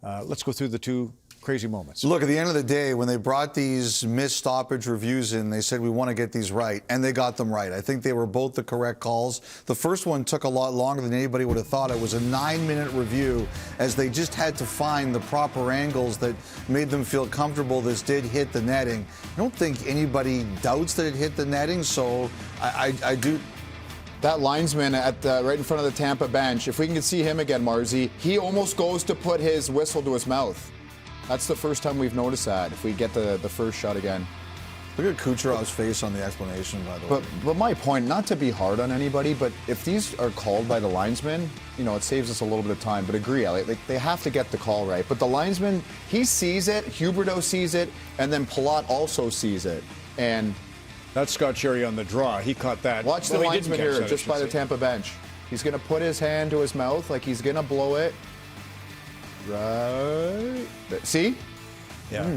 Let's go through the two crazy moments. Look, at the end of the day, when they brought these missed stoppage reviews in, they said, we want to get these right, and they got them right. I think they were both the correct calls. The first one took a lot longer than anybody would have thought. It was a 9-minute review, as they just had to find the proper angles that made them feel comfortable this did hit the netting. I don't think anybody doubts that it hit the netting, so I do... That linesman at right in front of the Tampa bench, if we can see him again, Marzi, he almost goes to put his whistle to his mouth. That's the first time we've noticed that, if we get the first shot again. Look at Kucherov's face on the explanation, by the way. But my point, not to be hard on anybody, but if these are called by the linesman, you know, it saves us a little bit of time. But agree, Elliot, like, they have to get the call right. But the linesman, he sees it, Huberdeau sees it, and then Palat also sees it. And that's Scott Cherry on the draw. He caught that. Watch the linesman here, just by the Tampa bench. He's going to put his hand to his mouth like he's going to blow it. Right. See? Yeah.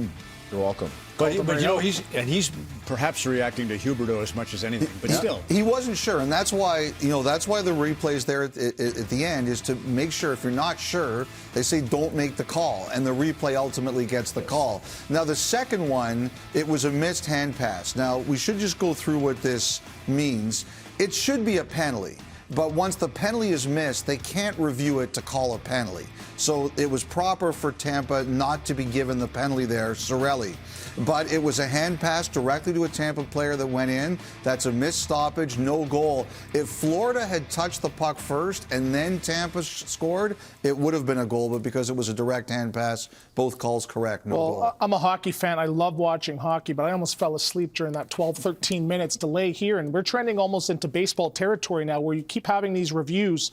You're welcome. But you know, he's perhaps reacting to Huberdeau as much as anything, but still. He wasn't sure, and that's why, you know, that's why the replay's there at the end, is to make sure. If you're not sure, they say don't make the call, and the replay ultimately gets the call. Now, the second one, it was a missed hand pass. Now, we should just go through what this means. It should be a penalty. But once the penalty is missed, they can't review it to call a penalty. So it was proper for Tampa not to be given the penalty there, Cirelli. But it was a hand pass directly to a Tampa player that went in. That's a missed stoppage, no goal. If Florida had touched the puck first and then Tampa scored, it would have been a goal. But because it was a direct hand pass, both calls correct, no goal. Well, I'm a hockey fan. I love watching hockey, but I almost fell asleep during that 12, 13 minutes delay here. And we're trending almost into baseball territory now, where you keep having these reviews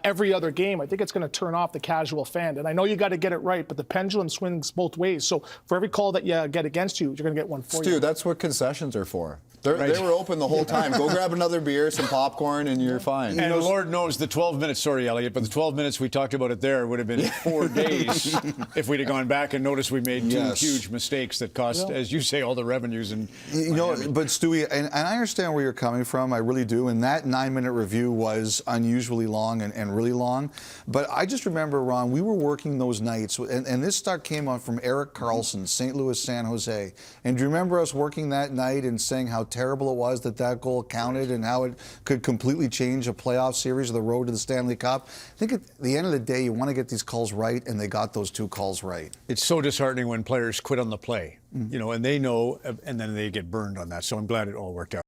every other game. I think it's going to turn off the casual fan. And I know you got to get it right, but the pendulum swings both ways. So for every call that you get against you, you're going to get one for you. Stu, that's what concessions are for. They were open the whole time. Go grab another beer, some popcorn, and you're fine. And Lord knows the 12 minutes, sorry, Elliot, but the 12 minutes we talked about it there would have been 4 days if we'd have gone back and noticed we made two huge mistakes that cost, as you say, all the revenues. And you know, but Stewie, and I understand where you're coming from. I really do. And that 9-minute review was unusually long and really long. But I just remember, Ron, we were working those nights, and this start came on from Eric Carlson, St. Louis, San Jose. And do you remember us working that night and saying how terrible it was that goal counted and how it could completely change a playoff series or the road to the Stanley Cup? I think at the end of the day, you want to get these calls right, and they got those two calls right. It's so disheartening when players quit on the play, you know, and they know, and then they get burned on that. So I'm glad it all worked out.